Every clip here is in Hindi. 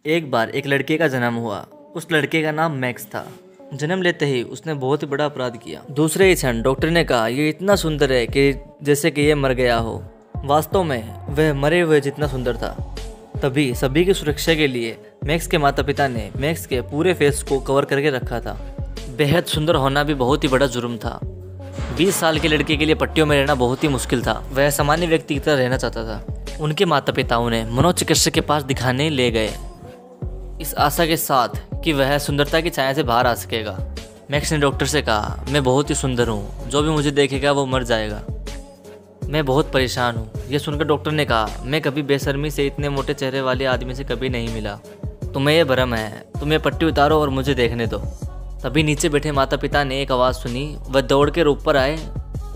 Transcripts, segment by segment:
एक बार एक लड़के का जन्म हुआ। उस लड़के का नाम मैक्स था। जन्म लेते ही उसने बहुत ही बड़ा अपराध किया। दूसरे ही क्षण डॉक्टर ने कहा ये इतना सुंदर है कि जैसे कि ये मर गया हो। वास्तव में वह मरे हुए जितना सुंदर था। तभी सभी की सुरक्षा के लिए मैक्स के माता पिता ने मैक्स के पूरे फेस को कवर करके रखा था। बेहद सुंदर होना भी बहुत ही बड़ा जुर्म था। 20 साल के लड़के के लिए पट्टियों में रहना बहुत ही मुश्किल था। वह सामान्य व्यक्ति की तरह रहना चाहता था। उनके माता पिता उन्हें मनोचिकित्सक के पास दिखाने ले गए, इस आशा के साथ कि वह सुंदरता की छाया से बाहर आ सकेगा। मैक्स ने डॉक्टर से कहा मैं बहुत ही सुंदर हूँ, जो भी मुझे देखेगा वो मर जाएगा। मैं बहुत परेशान हूँ। यह सुनकर डॉक्टर ने कहा मैं कभी बेशर्मी से इतने मोटे चेहरे वाले आदमी से कभी नहीं मिला। तुम्हें यह भ्रम है, तुम ये पट्टी उतारो और मुझे देखने दो। तभी नीचे बैठे माता पिता ने एक आवाज़ सुनी। वह दौड़ कर ऊपर आए।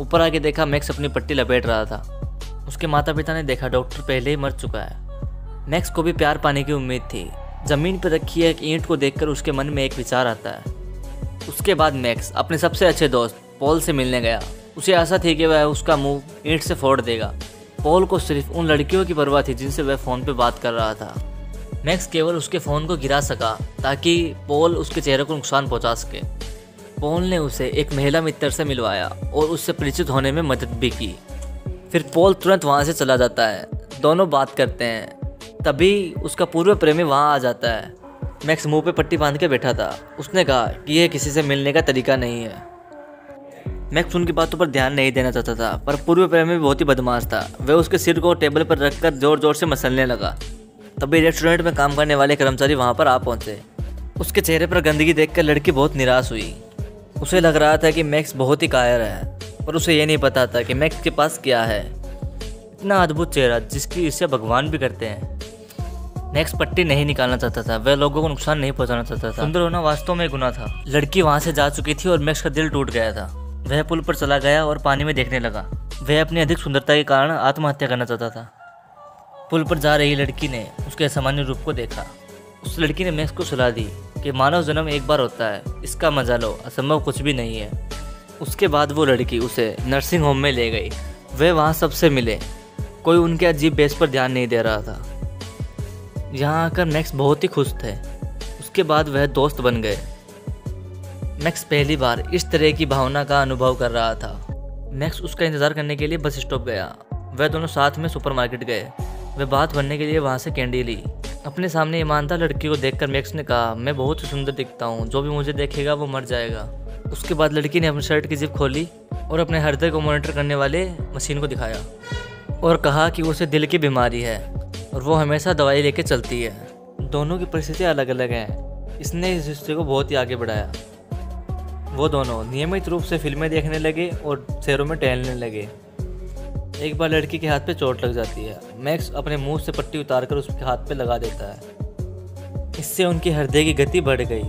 ऊपर आके देखा मैक्स अपनी पट्टी लपेट रहा था। उसके माता पिता ने देखा डॉक्टर पहले ही मर चुका है। मैक्स को भी प्यार पाने की उम्मीद थी। ज़मीन पर रखी एक ईंट को देखकर उसके मन में एक विचार आता है। उसके बाद मैक्स अपने सबसे अच्छे दोस्त पॉल से मिलने गया। उसे आशा थी कि वह उसका मुंह ईंट से फोड़ देगा। पॉल को सिर्फ उन लड़कियों की परवाह थी जिनसे वह फ़ोन पे बात कर रहा था। मैक्स केवल उसके फ़ोन को गिरा सका ताकि पॉल उसके चेहरे को नुकसान पहुंचा सके। पॉल ने उसे एक महिला मित्र से मिलवाया और उससे परिचित होने में मदद भी की। फिर पॉल तुरंत वहाँ से चला जाता है। दोनों बात करते हैं। तभी उसका पूर्व प्रेमी वहाँ आ जाता है। मैक्स मुंह पे पट्टी बांध के बैठा था। उसने कहा कि यह किसी से मिलने का तरीका नहीं है। मैक्स उनकी बातों पर ध्यान नहीं देना चाहता था, पर पूर्व प्रेमी बहुत ही बदमाश था। वह उसके सिर को टेबल पर रखकर जोर जोर से मसलने लगा। तभी रेस्टोरेंट में काम करने वाले कर्मचारी वहाँ पर आ पहुँचे। उसके चेहरे पर गंदगी देखकर लड़की बहुत निराश हुई। उसे लग रहा था कि मैक्स बहुत ही कायर है, पर उसे ये नहीं पता था कि मैक्स के पास क्या है। इतना अद्भुत चेहरा जिसकी ईर्ष्या भगवान भी करते हैं। मैक्स पट्टी नहीं निकालना चाहता था। वह लोगों को नुकसान नहीं पहुंचाना चाहता था। सुंदर होना वास्तव में गुनाह था। लड़की वहां से जा चुकी थी और मैक्स का दिल टूट गया था। वह पुल पर चला गया और पानी में देखने लगा। वह अपनी अधिक सुंदरता के कारण आत्महत्या करना चाहता था। पुल पर जा रही लड़की ने उसके असामान्य रूप को देखा। उस लड़की ने मैक्स को सलाह दी कि मानव जन्म एक बार होता है, इसका मजा लो, असंभव कुछ भी नहीं है। उसके बाद वो लड़की उसे नर्सिंग होम में ले गई। वे वहाँ सबसे मिले। कोई उनके अजीब बेस पर ध्यान नहीं दे रहा था। यहाँ आकर मैक्स बहुत ही खुश थे। उसके बाद वह दोस्त बन गए। मैक्स पहली बार इस तरह की भावना का अनुभव कर रहा था। मैक्स उसका इंतज़ार करने के लिए बस स्टॉप गया। वह दोनों साथ में सुपरमार्केट गए। वह बात बनने के लिए वहाँ से कैंडी ली। अपने सामने ईमानदार लड़की को देखकर मैक्स ने कहा मैं बहुत ही सुंदर दिखता हूँ, जो भी मुझे देखेगा वो मर जाएगा। उसके बाद लड़की ने अपनी शर्ट की जिप खोली और अपने हृदय को मॉनिटर करने वाले मशीन को दिखाया और कहा कि उसे दिल की बीमारी है और वो हमेशा दवाई लेके चलती है। दोनों की परिस्थितियाँ अलग अलग हैं। इसने इस रिश्ते को बहुत ही आगे बढ़ाया। वो दोनों नियमित रूप से फिल्में देखने लगे और शहरों में टहलने लगे। एक बार लड़की के हाथ पे चोट लग जाती है। मैक्स अपने मुंह से पट्टी उतारकर उसके हाथ पे लगा देता है। इससे उनके हृदय की गति बढ़ गई।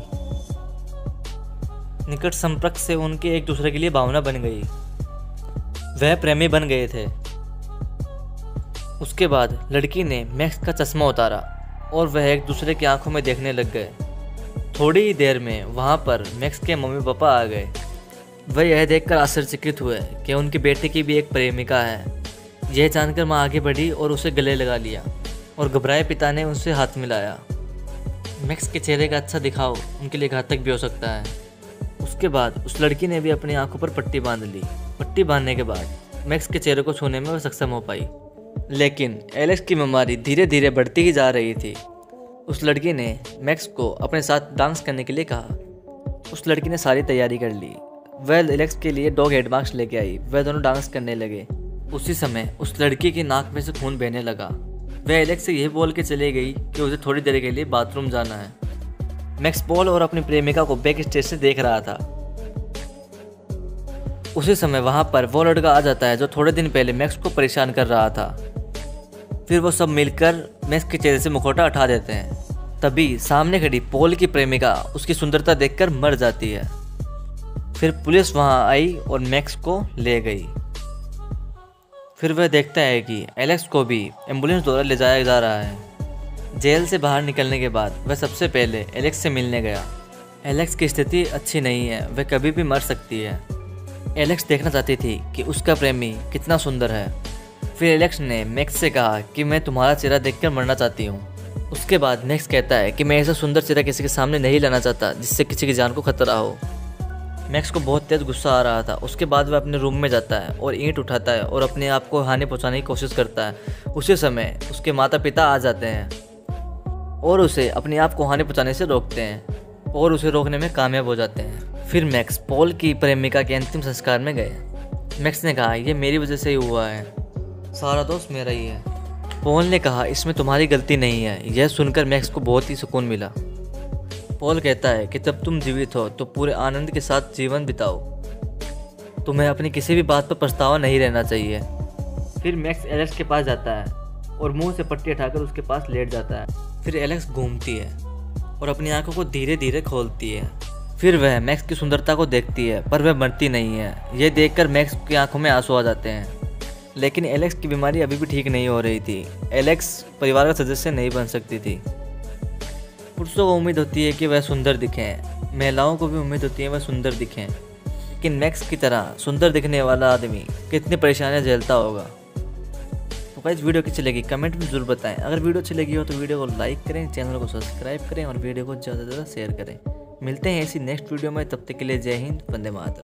निकट संपर्क से उनके एक दूसरे के लिए भावना बन गई। वह प्रेमी बन गए थे। उसके बाद लड़की ने मैक्स का चश्मा उतारा और वह एक दूसरे की आंखों में देखने लग गए। थोड़ी ही देर में वहाँ पर मैक्स के मम्मी पापा आ गए। वह यह देखकर आश्चर्यचकित हुए कि उनकी बेटी की भी एक प्रेमिका है। यह जानकर माँ आगे बढ़ी और उसे गले लगा लिया और घबराए पिता ने उनसे हाथ मिलाया। मैक्स के चेहरे का अच्छा दिखाव उनके लिए घातक भी हो सकता है। उसके बाद उस लड़की ने भी अपनी आंखों पर पट्टी बांध ली। पट्टी बांधने के बाद मैक्स के चेहरे को छूने में वह सक्षम हो पाई, लेकिन एलेक्स की बीमारी धीरे धीरे बढ़ती ही जा रही थी। उस लड़की ने मैक्स को अपने साथ डांस करने के लिए कहा। उस लड़की ने सारी तैयारी कर ली। वह एलेक्स के लिए डॉग हेड मास्क लेके आई। वह दोनों डांस करने लगे। उसी समय उस लड़की की नाक में से खून बहने लगा। वह एलेक्स से यह बोल के चली गई कि उसे थोड़ी देर के लिए बाथरूम जाना है। मैक्स पॉल और अपनी प्रेमिका को बैक स्टेज से देख रहा था। उसी समय वहाँ पर वो लड़का आ जाता है जो थोड़े दिन पहले मैक्स को परेशान कर रहा था। फिर वो सब मिलकर मैक्स के चेहरे से मुखौटा उठा देते हैं। तभी सामने खड़ी पॉल की प्रेमिका उसकी सुंदरता देखकर मर जाती है। फिर पुलिस वहाँ आई और मैक्स को ले गई। फिर वह देखता है कि एलेक्स को भी एम्बुलेंस द्वारा ले जाया जा रहा है। जेल से बाहर निकलने के बाद वह सबसे पहले एलेक्स से मिलने गया। एलेक्स की स्थिति अच्छी नहीं है, वह कभी भी मर सकती है। एलेक्स देखना चाहती थी कि उसका प्रेमी कितना सुंदर है। फिर एलेक्स ने मैक्स से कहा कि मैं तुम्हारा चेहरा देखकर मरना चाहती हूँ। उसके बाद मैक्स कहता है कि मैं ऐसा सुंदर चेहरा किसी के सामने नहीं लाना चाहता जिससे किसी की जान को खतरा हो। मैक्स को बहुत तेज़ गुस्सा आ रहा था। उसके बाद वह अपने रूम में जाता है और ईंट उठाता है और अपने आप को हानि पहुंचाने की कोशिश करता है। उसी समय उसके माता पिता आ जाते हैं और उसे अपने आप को हानि पहुंचाने से रोकते हैं और उसे रोकने में कामयाब हो जाते हैं। फिर मैक्स पॉल की प्रेमिका के अंतिम संस्कार में गए। मैक्स ने कहा, यह मेरी वजह से ही हुआ है, सारा दोष मेरा ही है। पॉल ने कहा, इसमें तुम्हारी गलती नहीं है। यह सुनकर मैक्स को बहुत ही सुकून मिला। पॉल कहता है कि जब तुम जीवित हो तो पूरे आनंद के साथ जीवन बिताओ। तुम्हें अपनी किसी भी बात पर पछतावा नहीं रहना चाहिए। फिर मैक्स एलेक्स के पास जाता है और मुंह से पट्टी हटाकर उसके पास लेट जाता है। फिर एलेक्स घूमती है और अपनी आंखों को धीरे धीरे खोलती है। फिर वह मैक्स की सुंदरता को देखती है, पर वह मरती नहीं है। यह देखकर मैक्स की आंखों में आंसू आ जाते हैं। लेकिन एलेक्स की बीमारी अभी भी ठीक नहीं हो रही थी। एलेक्स परिवार का सदस्य नहीं बन सकती थी। पुरुषों को उम्मीद होती है कि वह सुंदर दिखें, महिलाओं को भी उम्मीद होती है वह सुंदर दिखें, लेकिन मैक्स की तरह सुंदर दिखने वाला आदमी कितनी परेशानियां झेलता होगा। तो गाइस, वीडियो कैसी लगी कमेंट में जरूर बताएं। अगर वीडियो अच्छी लगी हो तो वीडियो को लाइक करें, चैनल को सब्सक्राइब करें और वीडियो को ज़्यादा से ज़्यादा शेयर करें। मिलते हैं ऐसी नेक्स्ट वीडियो में, तब तक के लिए जय हिंद, वंदे मातरम।